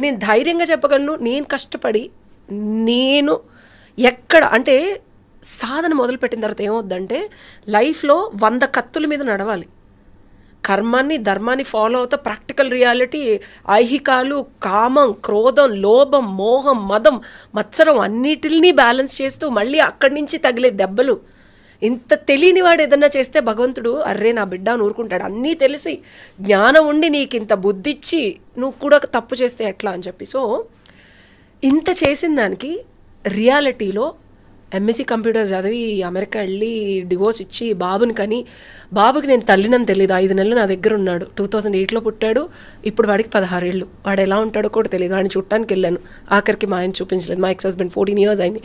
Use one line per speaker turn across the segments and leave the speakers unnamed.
నేను ధైర్యంగా చెప్పగలను, నేను కష్టపడి నేను ఎక్కడ అంటే సాధన మొదలుపెట్టిన తర్వాత ఏమవుద్దంటే లైఫ్లో 100 కత్తుల మీద నడవాలి. కర్మాన్ని ధర్మాన్ని ఫాలో అవుతా ప్రాక్టికల్ రియాలిటీ, ఐహికాలు, కామం, క్రోధం, లోభం, మోహం, మదం, మత్సరం అన్నిటిని బ్యాలెన్స్ చేస్తూ మళ్ళీ అక్కడి నుంచి తగిలే దెబ్బలు. ఇంత తెలియని వాడు ఏదన్నా చేస్తే భగవంతుడు అర్రే నా బిడ్డ అని ఊరుకుంటాడు. అన్నీ తెలిసి జ్ఞానం ఉండి నీకు ఇంత బుద్ధిచ్చి నువ్వు కూడా తప్పు చేస్తే ఎట్లా అని చెప్పి. సో ఇంత చేసిన దానికి రియాలిటీలో ఎంఎస్సీ కంప్యూటర్ చదివి అమెరికా వెళ్ళి డివోర్స్ ఇచ్చి బాబుని కని, బాబుకి నేను తల్లినని తెలియదు. 5 నెలలు నా దగ్గర ఉన్నాడు. 2008లో పుట్టాడు. ఇప్పుడు వాడికి 16 ఏళ్ళు. వాడు ఎలా ఉంటాడో కూడా తెలియదు. వాడిని చుట్టానికి వెళ్ళాను. ఆఖరికి మా ఆయన చూపించలేదు. మా ఎక్స్ హస్బెండ్ 14 years అయింది.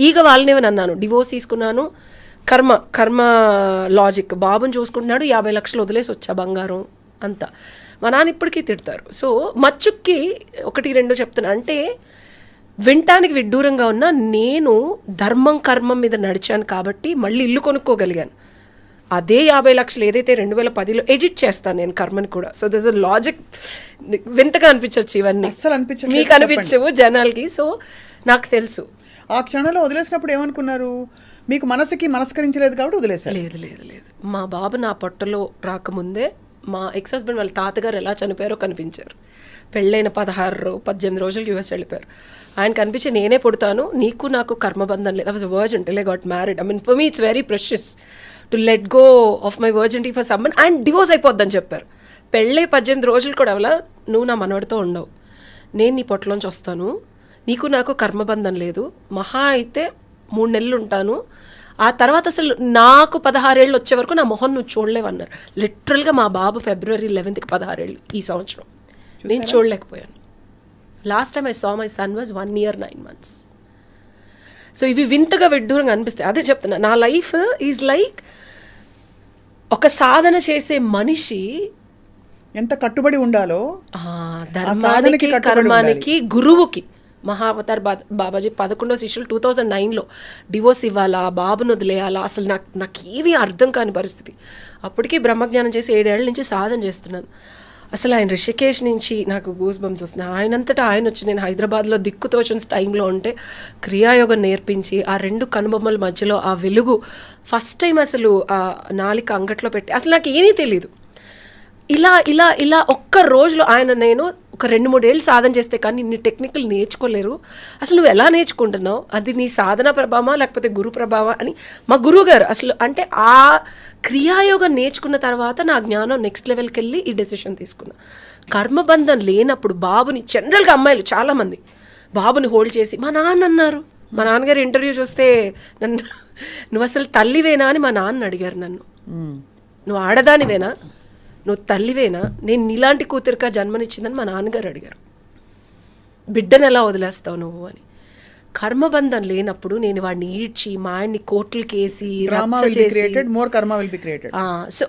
ఈగ వాళ్ళనేమని అన్నాను, డివోర్స్ తీసుకున్నాను, కర్మ లాజిక్, బాబుని చూసుకుంటున్నాడు, 50 లక్షలు వదిలేసి వచ్చా బంగారం అంతా. మా నాన్న ఇప్పటికీ తిడతారు. సో మచ్చుక్కి 1-2 చెప్తున్నా. అంటే వినటానికి విడ్డూరంగా ఉన్న నేను ధర్మం కర్మం మీద నడిచాను కాబట్టి మళ్ళీ ఇల్లు కొనుక్కోగలిగాను. అదే 50 లక్షలు ఏదైతే 2010లో ఎడిట్ చేస్తాను నేను కర్మని కూడా. So this a logic. వింతగా అనిపించవచ్చు ఇవన్నీ,
అస్సలు అనిపించదు,
మీకు అనిపించవు జనాలకి. సో నాకు తెలుసు.
ఆ క్షణంలో వదిలేసినప్పుడు ఏమనుకున్నారు? మీకు మనస్కరించలేదు కాబట్టి వదిలేసారు?
లేదు లేదు లేదు. మా బాబు నా పొట్టలో రాకముందే మా ఎక్స్ హస్బెండ్ వాళ్ళ తాతగారు ఎలా చనిపోయారో కనిపించారు. పెళ్ళైన 16-18 రోజులకి యూఎస్ వెళ్ళిపోయారు. ఆయన కనిపించి నేనే పుడతాను, నీకు నాకు కర్మబంధం లేదు. I was virgin till I got married. I mean for me it's very precious to let go of my virginity for someone and divorce అయిపోద్దని చెప్పారు. పెళ్ళై 18 రోజులు కూడా అవలా, నువ్వు నా మనవడితో ఉండవు, నేను నీ పొట్టలోంచి వస్తాను, నీకు నాకు కర్మబంధం లేదు, మహా అయితే 3 నెలలు ఉంటాను, ఆ తర్వాత అసలు నాకు 16 ఏళ్ళు వచ్చే వరకు నా మొహం నువ్వు చూడలేవన్నారు. లిటరల్గా మా బాబు February 11th 16 ఏళ్ళు ఈ సంవత్సరం. నేను చూడలేకపోయాను. Last time I saw my son was 1 year 9 months. So ఇవి వింతగా విడ్డూరంగా అనిపిస్తాయి. అదే చెప్తున్నా, నా లైఫ్ ఈజ్ లైక్ ఒక సాధన చేసే మనిషి
ఎంత కట్టుబడి ఉండాలో
ధర్మానికి కర్మానికి గురువుకి. మహావతార్ బాబాజీ 11వ శిష్యులు 2009లో డివోర్స్ ఇవ్వాలా, బాబును వదిలేయాలా, అసలు నాకు ఏమీ అర్థం కాని పరిస్థితి. అప్పటికి బ్రహ్మజ్ఞానం చేసి 7 ఏళ్ల నుంచి సాధన చేస్తున్నాను. అసలు ఆయన రిషికేష్ నుంచి నాకు గూస్ బంప్స్ వస్తున్నాయి. ఆయనంతటా ఆయన వచ్చి నేను హైదరాబాద్లో దిక్కుతోచని టైంలో ఉంటే క్రియాయోగం నేర్పించి ఆ 2 కనుబొమ్మల మధ్యలో ఆ వెలుగు ఫస్ట్ టైం అసలు ఆ నాలిక అంగట్లో పెట్టి, అసలు నాకు ఏమీ తెలీదు. ఇలా ఒక్క రోజులో ఆయన నేను ఒక 2-3 ఏళ్ళు సాధన చేస్తే కానీ ఇన్ని టెక్నికల్ నేర్చుకోలేరు. అసలు నువ్వు ఎలా నేర్చుకుంటున్నావు, అది నీ సాధన ప్రభావమా లేకపోతే గురు ప్రభావా అని మా గురువు గారు అసలు. అంటే ఆ క్రియాయోగం నేర్చుకున్న తర్వాత నా జ్ఞానం నెక్స్ట్ లెవెల్కి వెళ్ళి ఈ డెసిషన్ తీసుకున్నా. కర్మబంధం లేనప్పుడు బాబుని, జనరల్గా అమ్మాయిలు చాలామంది బాబుని హోల్డ్ చేసి, మా నాన్న అన్నారు, మా నాన్నగారు ఇంటర్వ్యూ చూస్తే నన్ను, నువ్వు అసలు తల్లివేనా అని మా నాన్న అడిగారు నన్ను. నువ్వు ఆడదానివేనా, నువ్వు తల్లివేనా, నేను నీలాంటి కూతురికా జన్మనిచ్చిందని మా నాన్నగారు అడిగారు. బిడ్డను ఎలా వదిలేస్తావు నువ్వు అని. కర్మబంధం లేనప్పుడు నేను వాడిని ఈడ్చి మా ఆయన్ని కోర్టులకి వేసి సో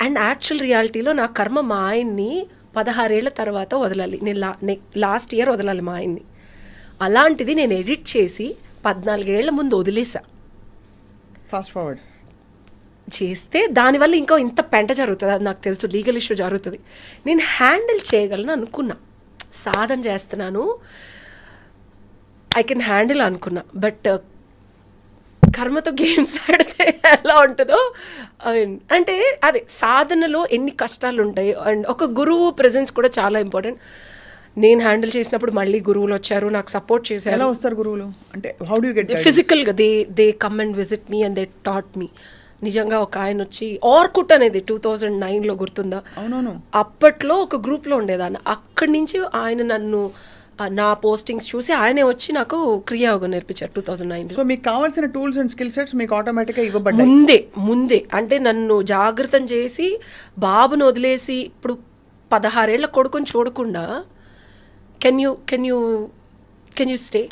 అండ్ యాక్చువల్ రియాలిటీలో నా కర్మ మా ఆయన్ని 16 ఏళ్ల తర్వాత వదలాలి. నేను లాస్ట్ ఇయర్ వదలాలి మా ఆయన్ని. అలాంటిది నేను ఎడిట్ చేసి 14 ఏళ్ల ముందు వదిలేసా.
ఫాస్ట్ ఫార్వర్డ్
చేస్తే దానివల్ల ఇంకో ఇంత పెంట జరుగుతుంది, అది నాకు తెలుసు, లీగల్ ఇష్యూ జరుగుతుంది. నేను హ్యాండిల్ చేయగలను అనుకున్నా, సాధన చేస్తున్నాను, ఐ కెన్ హ్యాండిల్ అనుకున్నా. బట్ కర్మతో గేమ్స్ ఆడితే ఎలా ఉంటుందో ఐ మీన్ అంటే అదే సాధనలో ఎన్ని కష్టాలు ఉంటాయి. అండ్ ఒక గురువు ప్రెజెన్స్ కూడా చాలా ఇంపార్టెంట్. నేను హ్యాండిల్ చేసినప్పుడు మళ్ళీ గురువులు వచ్చారు, నాకు సపోర్ట్ చేశారు.
ఎలా వస్తారు గురువులు అంటే? హౌ డు యు గెట్
ఫిజికల్గా they come and visit me and they taught me. నిజంగా ఒక ఆయన వచ్చి, ఆర్కుట్ అనేది 2009లో గుర్తుందా?
అవునవును.
అప్పట్లో ఒక గ్రూప్లో ఉండేదాన్ని. అక్కడి నుంచి ఆయన నన్ను నా పోస్టింగ్స్ చూసి ఆయనే వచ్చి నాకు క్రియాయోగం నేర్పించారు 2009లో.
సో మీకు కావాల్సిన టూల్స్ అండ్ స్కిల్ సెట్స్ మీకు ఆటోమేటిక్గా ఇవ్వబడ్డాయి
ముందే. అంటే నన్ను జాగ్రత్తం చేసి బాబును వదిలేసి ఇప్పుడు 16 ఏళ్ల కొడుకుని చూడకుండా can you stay?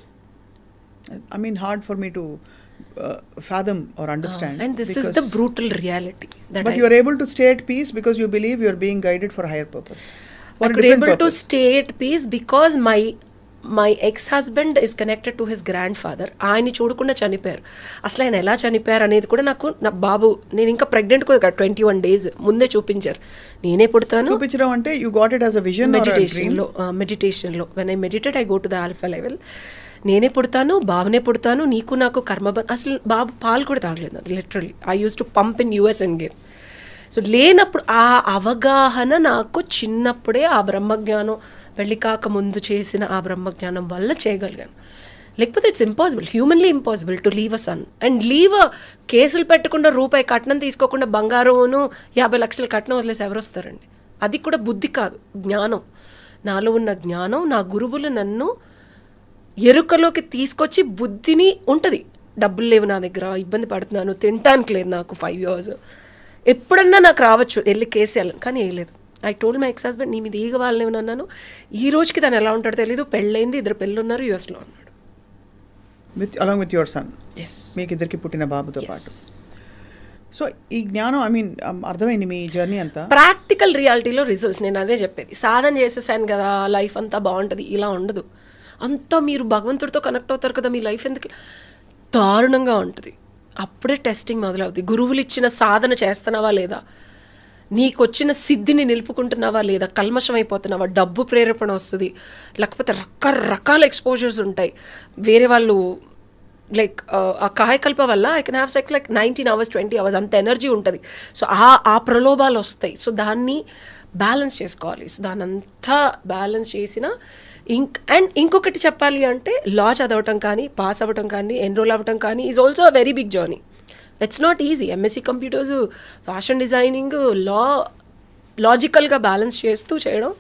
I mean hard for me to fathom or understand.
And this is the brutal reality.
But you are able to stay at peace because you believe you are being guided for a higher purpose.
I could able to stay at peace because my ex husband is connected to his grand father. ఆయన్ని చూడకుండా చనిపోయారు. అసలు ఆయన ఎలా చనిపోయారు అనేది కూడా నాకు నా బాబు, నేను ఇంకా ప్రెగ్నెంట్ కూడా 21 days ముందే చూపించారు. నేనే పుడతాను
చూపించడం అంటే you got it as a vision
మెడిటేషన్లో when I meditate I go to the alpha level. నేనే పుడతాను, బాబునే పుడతాను, నీకు నాకు అసలు బాబు పాలు కూడా తాగలేదు. అది literally I use to pump in US and game. So లేనప్పుడు ఆ అవగాహన నాకు చిన్నప్పుడే ఆ బ్రహ్మజ్ఞానం పెళ్లి కాక ముందు చేసిన ఆ బ్రహ్మజ్ఞానం వల్ల చేయగలిగాను. లేకపోతే it's impossible, humanly impossible to leave a son and leave కేసులు పెట్టకుండా రూపాయి కట్నం తీసుకోకుండా బంగారమును 50 లక్షల కట్నం వదిలేసి ఎవరు వస్తారండి? అది కూడా బుద్ధి కాదు, జ్ఞానం. నాలో ఉన్న జ్ఞానం, నా గురువులు నన్ను ఎరుకలోకి తీసుకొచ్చి బుద్ధిని ఉంటుంది. డబ్బులు లేవు నా దగ్గర, ఇబ్బంది పడుతున్నాను, తినటానికి లేదు నాకు 5 years, ఎప్పుడన్నా నాకు రావచ్చు వెళ్ళి కేసు వెళ్ళను, కానీ వేయలేదు. I told my ex husband, నీ మీద ఈగ వాళ్ళని అన్నాను. ఈ రోజుకి తను ఎలా ఉంటాడో తెలీదు. పెళ్ళైంది, 2 పిల్లలు ఉన్నారు, యూఎస్లో ఉన్నాడు.
Along with your son.
Yes,
మీకు ఇద్దరికి పుట్టిన బాబుతో పాటు. సో ఈ జ్ఞానం ఐ మీన్ అర్థమైంది మీ జర్నీ అంతా.
ప్రాక్టికల్ రియాలిటీలో రిజల్ట్స్ నేను అదే చెప్పేది. సాధన చేసేసాను కదా, లైఫ్ అంతా బాగుంటుంది, ఇలా ఉండదు. అంతా మీరు భగవంతుడితో కనెక్ట్ అవుతారు కదా, మీ లైఫ్ ఎందుకు దారుణంగా ఉంటుంది. అప్పుడే టెస్టింగ్ మొదలవుతుంది. గురువులు ఇచ్చిన సాధన చేస్తున్నావా లేదా, నీకు వచ్చిన సిద్ధిని నిలుపుకుంటున్నావా లేదా, కల్మషం అయిపోతున్నావా, డబ్బు ప్రేరేపణ వస్తుంది, లేకపోతే రకరకాల ఎక్స్పోజర్స్ ఉంటాయి. వేరే వాళ్ళు లైక్ ఆ కాయకల్ప వల్ల I can have sex like 19 hours 20 hours అంత ఎనర్జీ ఉంటుంది. సో ఆ ప్రలోభాలు వస్తాయి. సో దాన్ని బ్యాలెన్స్ చేసుకోవాలి. సో దాన్ని అంతా బ్యాలెన్స్ చేసిన అండ్ ఇంకొకటి చెప్పాలి అంటే లా చదవటం కానీ, పాస్ అవ్వటం కానీ, ఎన్రోల్ అవ్వటం కానీ is also a very big journey. It's not easy. MSc computers, fashion designing, లాజికల్గా బ్యాలెన్స్ చేస్తూ చేయడం.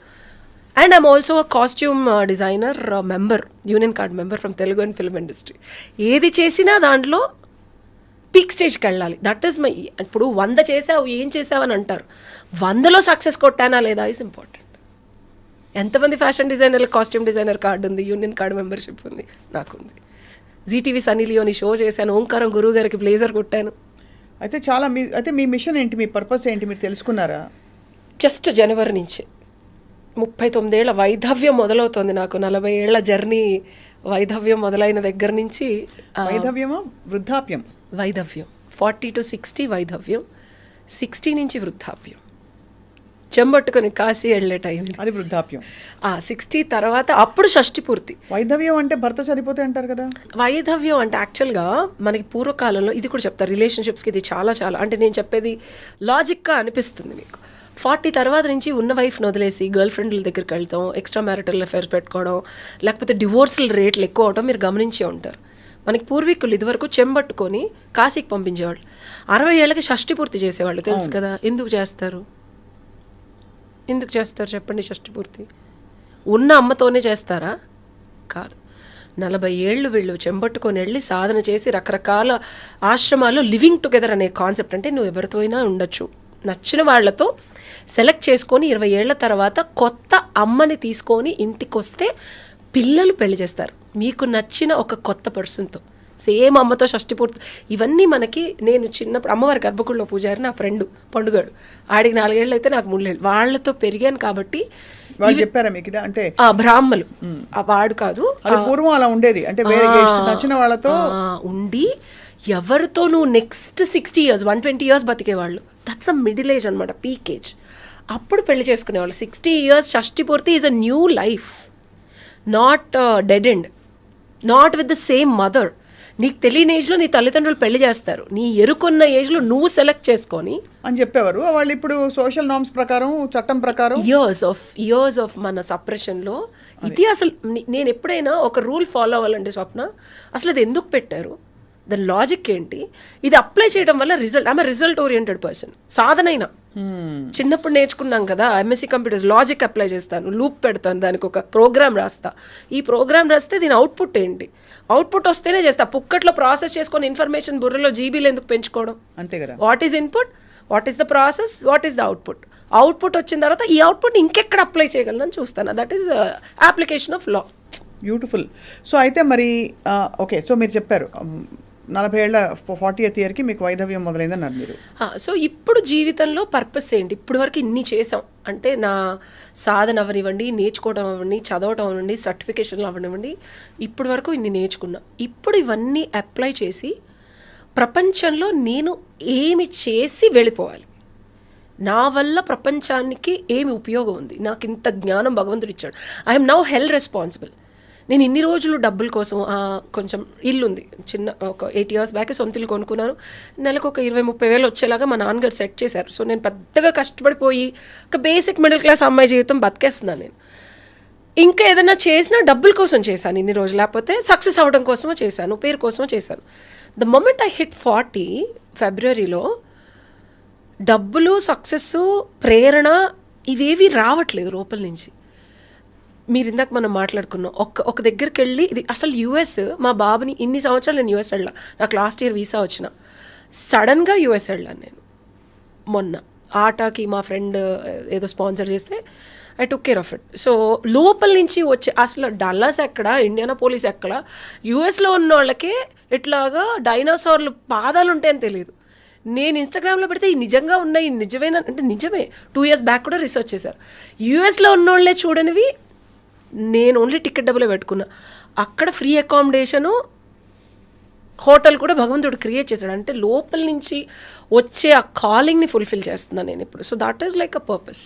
And I'm also a costume designer member, union card member from Telugu and film industry. ఏది చేసినా దాంట్లో పీక్ స్టేజ్కి వెళ్ళాలి. That is my. ఇప్పుడు 100 చేసావు, ఏం చేసావు అని అంటారు. 100లో సక్సెస్ కొట్టానా లేదా ఈజ్ ఇంపార్టెంట్. ఎంతమంది fashion designer costume designer card ఉంది, యూనియన్ కార్డ్ మెంబర్షిప్ ఉంది, నాకుంది. జీటీవీ సన్నీ లియోని షో చేశాను, ఓంకారం గురువు గారికి బ్లేజర్ కొట్టాను.
అయితే అయితే మీ మిషన్ ఏంటి, మీ పర్పస్ ఏంటి మీరు తెలుసుకున్నారా?
జస్ట్ జనవరి నుంచి 39 ఏళ్ల వైధవ్యం మొదలవుతుంది నాకు. 40 ఏళ్ల జర్నీ వైధవ్యం మొదలైన దగ్గర నుంచి.
వైధవ్యమా వృద్ధాప్యం? వైధవ్యం
40 to 60 వైధవ్యం, 60 నుంచి వృద్ధాప్యం. చెంబట్టుకొని కాశీ వెళ్ళే టైం
అది వృద్ధాప్యం.
60 తర్వాత అప్పుడు షష్ఠి పూర్తి.
వైధవ్యం అంటే భర్త చనిపోతే అంటారు కదా.
వైధవ్యం అంటే యాక్చువల్గా మనకి పూర్వకాలంలో ఇది కూడా చెప్తారు. రిలేషన్షిప్స్కి ఇది చాలా చాలా అంటే నేను చెప్పేది లాజిక్గా అనిపిస్తుంది మీకు. 40 తర్వాత నుంచి ఉన్న వైఫ్ని వదిలేసి గర్ల్ ఫ్రెండ్ల దగ్గరికి వెళ్తాం, ఎక్స్ట్రా మ్యారిటల్ అఫైర్స్ పెట్టుకోవడం, లేకపోతే డివోర్సుల రేట్లు ఎక్కువ అవడం మీరు గమనించే ఉంటారు. మనకి పూర్వీకులు ఇదివరకు చెంబట్టుకొని కాశీకి పంపించేవాళ్ళు. 60 ఏళ్ళకి షష్ఠి పూర్తి చేసేవాళ్ళు, తెలుసు కదా. ఎందుకు చేస్తారు చెప్పండి? షష్ఠి పూర్తి ఉన్న అమ్మతోనే చేస్తారా? కాదు. 40 ఏళ్ళు వీళ్ళు చెంబట్టుకొని వెళ్ళి సాధన చేసి రకరకాల ఆశ్రమాల్లో లివింగ్ టుగెదర్ అనే కాన్సెప్ట్. అంటే నువ్వు ఎవరితో అయినా ఉండొచ్చు, నచ్చిన వాళ్ళతో సెలెక్ట్ చేసుకొని 20 ఏళ్ల తర్వాత కొత్త అమ్మని తీసుకొని ఇంటికి వస్తే పిల్లలు పెళ్లి చేస్తారు మీకు నచ్చిన ఒక కొత్త పర్సన్తో. సేమ్ అమ్మతో షష్ఠి పూర్తి. ఇవన్నీ మనకి, నేను చిన్నప్పుడు అమ్మవారి గర్భగుడిలో పూజారి నా ఫ్రెండ్ పండుగాడు, ఆడికి 4 ఏళ్ళు అయితే నాకు 3 ఏళ్ళు, వాళ్ళతో పెరిగాను కాబట్టి.
చెప్పారా మీకు? అంటే
బ్రాహ్మలు వాడు కాదు,
పూర్వం అలా ఉండేది. అంటే నచ్చిన వాళ్ళతో
ఉండి ఎవరితో నువ్వు నెక్స్ట్ 60 years 120 years బతికేవాళ్ళు. దట్స్ అ మిడిల్ ఏజ్ అనమాట, పీక్ ఏజ్. అప్పుడు పెళ్లి చేసుకునేవాళ్ళు. 60 years Shashti Purti is a new life, not dead end, not with the same mother. నీకు తెలియని ఏజ్లో నీ తల్లిదండ్రులు పెళ్లి చేస్తారు, నీ ఎరుకున్న ఏజ్లో నువ్వు సెలెక్ట్ చేసుకొని
అని చెప్పేవారు వాళ్ళు. ఇప్పుడు సోషల్ నార్మ్స్ ప్రకారం, చట్టం ప్రకారం
ఇయర్స్ ఆఫ్ మన సప్రెషన్లో ఇది. అసలు నేను ఎప్పుడైనా ఒక రూల్ ఫాలో అవ్వాలండి స్వప్న, అసలు అది ఎందుకు పెట్టారు, దాని లాజిక్ ఏంటి, ఇది అప్లై చేయడం వల్ల రిజల్ట్. ఆమె రిజల్ట్ ఓరియంటెడ్ పర్సన్. సాధనైనా చిన్నప్పుడు నేర్చుకున్నాం కదా, ఎంఎస్సీ కంప్యూటర్స్ లాజిక్ అప్లై చేస్తాను, లూప్ పెడతాను, దానికి ఒక ప్రోగ్రామ్ రాస్తా. ఈ ప్రోగ్రామ్ రాస్తే దీని అవుట్పుట్ ఏంటి, అవుట్పుట్ వస్తేనే చేస్తా. పుక్కట్లో ప్రాసెస్ చేసుకొని ఇన్ఫర్మేషన్ బుర్రలో జీబీలు ఎందుకు పెంచుకోవడం?
అంతే కదా.
What is input, what is the process, what is the output. Output వచ్చిన తర్వాత ఈ అవుట్పుట్ ఇంకెక్కడ అప్లై చేయగలను చూస్తాను. That is application of law.
Beautiful. So అయితే మరి ఓకే, సో మీరు చెప్పారు 40 ఏళ్ళ 40th yearకి మీకు వైధవ్యం మొదలైందన్నారు మీరు.
సో ఇప్పుడు జీవితంలో పర్పస్ ఏంటి? ఇప్పుడు వరకు ఇన్ని చేసాం, అంటే నా సాధన అవనివ్వండి, నేర్చుకోవడం అవ్వండి, చదవటం అవ్వండి, సర్టిఫికేషన్లు అవనివ్వండి, ఇప్పటి వరకు ఇన్ని నేర్చుకున్నా. ఇప్పుడు ఇవన్నీ అప్లై చేసి ప్రపంచంలో నేను ఏమి చేసి వెళ్ళిపోవాలి, నా వల్ల ప్రపంచానికి ఏమి ఉపయోగం ఉంది, నాకు ఇంత జ్ఞానం భగవంతుడు ఇచ్చాడు, ఐఎమ్ నౌ హెల్డ్ రెస్పాన్సిబుల్. నేను ఇన్ని రోజులు డబ్బుల కోసం కొంచెం ఇల్లు ఉంది చిన్న, ఒక 8 years బ్యాక్ సొంత ఇల్లు కొనుక్కున్నాను. నెలకు ఒక 20-30 వేలు వచ్చేలాగా మా నాన్నగారు సెట్ చేశారు. సో నేను పెద్దగా కష్టపడిపోయి ఒక బేసిక్ మిడిల్ క్లాస్ అమ్మాయి జీవితం బతికేస్తున్నాను నేను. ఇంకా ఏదైనా చేసినా డబ్బుల కోసం చేశాను ఇన్ని రోజులు, లేకపోతే సక్సెస్ అవ్వడం కోసమో చేశాను, పేరు కోసమో చేశాను. ద మొమెంట్ ఐ హిట్ 40 ఫిబ్రవరిలో డబ్బులు, సక్సెస్, ప్రేరణ ఇవేవి రావట్లేదు లోపల నుంచి. మీరు ఇందాక మనం మాట్లాడుకున్నాం, ఒక దగ్గరికి వెళ్ళి, ఇది అసలు యూఎస్, మా బాబుని ఇన్ని సంవత్సరాలు నేను యూఎస్ వెళ్ళా, నాకు లాస్ట్ ఇయర్ వీసా వచ్చిన, సడన్గా యూఎస్ వెళ్ళాను నేను మొన్న. ఆటాకి మా ఫ్రెండ్ ఏదో స్పాన్సర్ చేస్తే I took care of it. So లోపల నుంచి వచ్చే అసలు డల్లాస్ ఎక్కడ, ఇండియానాపోలిస్ ఎక్కడ, యూఎస్లో ఉన్న వాళ్ళకే ఇట్లాగా డైనోసార్లు పాదాలు ఉంటాయని తెలియదు. నేను ఇన్స్టాగ్రామ్లో పెడితే ఈ నిజంగా ఉన్నాయి, నిజమేనా అంటే నిజమే. 2 years బ్యాక్ కూడా రీసెర్చ్ చేశారు. యూఎస్లో ఉన్నోళ్ళే చూడనివి నేను ఓన్లీ టికెట్ డబ్బులే పెట్టుకున్నా. అక్కడ ఫ్రీ అకామిడేషను, హోటల్ కూడా భగవంతుడు క్రియేట్ చేశాడు. అంటే లోపల నుంచి వచ్చే ఆ కాలింగ్ని ఫుల్ఫిల్ చేస్తున్నాను నేను ఇప్పుడు. So that is like a purpose.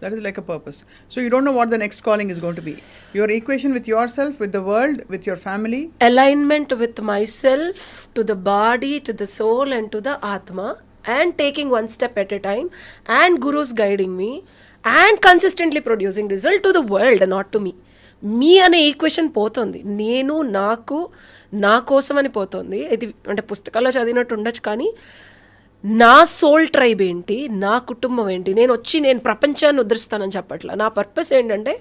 That is like a purpose. So you don't know what the next calling is going to be. Your equation with yourself, with the world, with your family.
Alignment with myself, to the body, to the soul and to the atma, and taking one step at a time, and gurus guiding me, and consistently producing result to the world, not to me. మీ అనే equation పోతుంది, నేను నాకు నా కోసం అని పోతుంది. ఇది అంటే పుస్తకాల్లో చదివినట్టు ఉండొచ్చు, కానీ నా సోల్ ట్రైబ్ ఏంటి, నా కుటుంబం ఏంటి, నేను ప్రపంచాన్ని ఉద్ధరిస్తానని చెప్పట్లా. నా పర్పస్ ఏంటంటే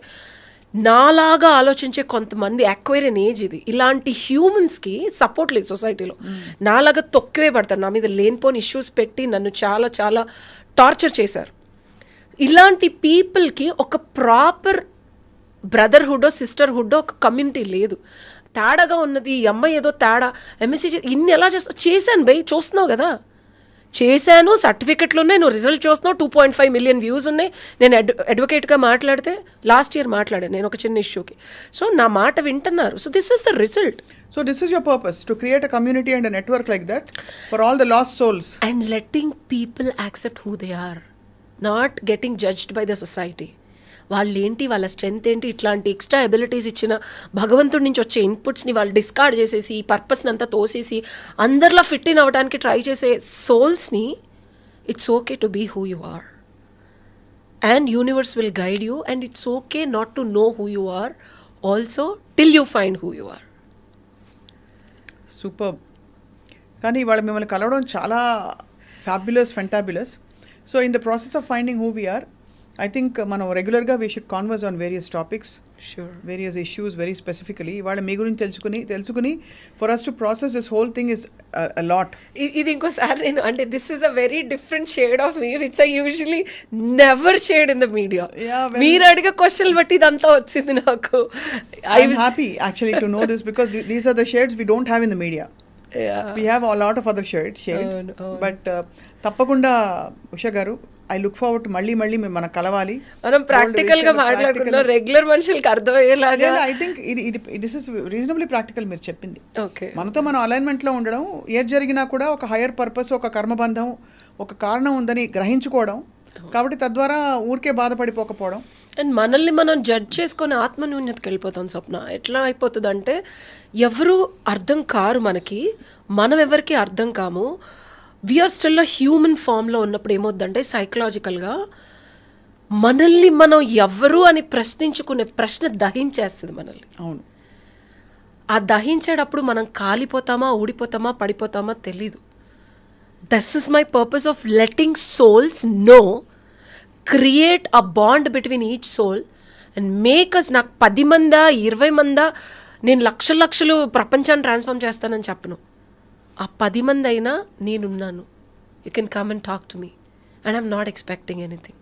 నాలాగా ఆలోచించే కొంతమంది అక్వైరియన్ ఏజ్ ఇది, ఇలాంటి హ్యూమన్స్కి సపోర్ట్ లేదు సొసైటీలో. నాలాగా తొక్కివే పడతారు, నా మీద లేనిపోని ఇష్యూస్ పెట్టి నన్ను చాలా చాలా టార్చర్ చేశారు. ఇలాంటి పీపుల్కి ఒక ప్రాపర్ బ్రదర్హుడ్, సిస్టర్హుడ్, ఒక కమ్యూనిటీ లేదు. తేడాగా ఉన్నది, ఈ అమ్మాయి ఏదో తేడా, ఎంఎస్సీ ఇన్ని ఎలా చేశాను బై, చూస్తున్నావు కదా, చేశాను, సర్టిఫికెట్లు ఉన్నాయి, నువ్వు రిజల్ట్ చూస్తున్నావు, 2.5 million వ్యూస్ ఉన్నాయి. నేను అడ్వకేట్గా మాట్లాడితే లాస్ట్ ఇయర్ మాట్లాడాను నేను ఒక చిన్న ఇష్యూకి. సో నా మాట వింటున్నారు. So this is the result.
So this is your purpose, to create a community and a network like that for all the lost souls.
And letting people accept who they are, not getting judged by the society. వాళ్ళు ఏంటి, వాళ్ళ strength ఏంటి, ఇట్లాంటి extra abilities ఇచ్చిన భగవంతుడి నుంచి వచ్చే ఇన్పుట్స్ని వాళ్ళు డిస్కార్డ్ చేసేసి, ఈ పర్పస్ని అంతా తోసేసి అందరిలో ఫిట్ ఇన్ అవ్వడానికి ట్రై చేసే సోల్స్ని, it's okay to be who you are, and universe will guide you, and it's okay not to know who you are also till you find who you are.
Super. కానీ ఇవాళ మిమ్మల్ని కలవడం చాలా fabulous, fantabulous. So in the process of finding who we are, I think మనం రెగ్యులర్గా we should converse on various topics, various issues, very specifically. ఇవాళ మీ గురించి తెలుసుకుని for us to process this whole thing is a lot.
ఇది ఇంకోసారి నేను అంటే this is a very different shade of me which I usually never shade in the media. మీరు అడిగే క్వశ్చన్ బట్టి ఇదంతా వచ్చింది నాకు.
I am happy actually to know this because these are the shades we don't have in the media. We have a lot of other shades. But తప్పకుండా ఉషా గారు, I look forward మళ్ళీ మనం కలవాలి,
మనం ప్రాక్టికల్ గా మాట్లాడుకుందాం, రెగ్యులర్ మనుషులకి అర్థమయ్యేలాగా.
I think this is reasonably practical మీరు చెప్పింది.
ఓకే,
మనతో మనం అలైన్మెంట్ లో ఉండడం, ఏది జరిగినా కూడా ఒక హైయర్ పర్పస్, ఒక కర్మబంధం, ఒక కారణం ఉందని గ్రహించుకోవడం, కాబట్టి తద్వారా ఊరికే బాధపడిపోకపోవడం.
అండ్ మనల్ని మనం జడ్జ్ చేసుకొని ఆత్మన్యూన్యతకి వెళ్ళిపోతాం స్వప్న. ఎట్లా అయిపోతుంది అంటే ఎవరు అర్థం కారు మనకి, మనం ఎవరికి అర్థం కాము. వీఆర్ స్టిల్ హ్యూమన్ ఫామ్లో ఉన్నప్పుడు ఏమవుద్దంటే సైకలాజికల్గా మనల్ని మనం ఎవరు అని ప్రశ్నించుకునే ప్రశ్న దహించేస్తుంది మనల్ని.
అవును,
ఆ దహించేటప్పుడు మనం కాలిపోతామా, ఊడిపోతామా, పడిపోతామా తెలీదు. This is my purpose of letting souls know, create a bond between each soul and make us. నాకు 10 మందా 20 మందా, నేను లక్షలు ప్రపంచాన్ని ట్రాన్స్ఫార్మ్ చేస్తానని చెప్పను. ఆ 10 మంది అయినా నేనున్నాను. You can come and talk to me and I'm not expecting anything.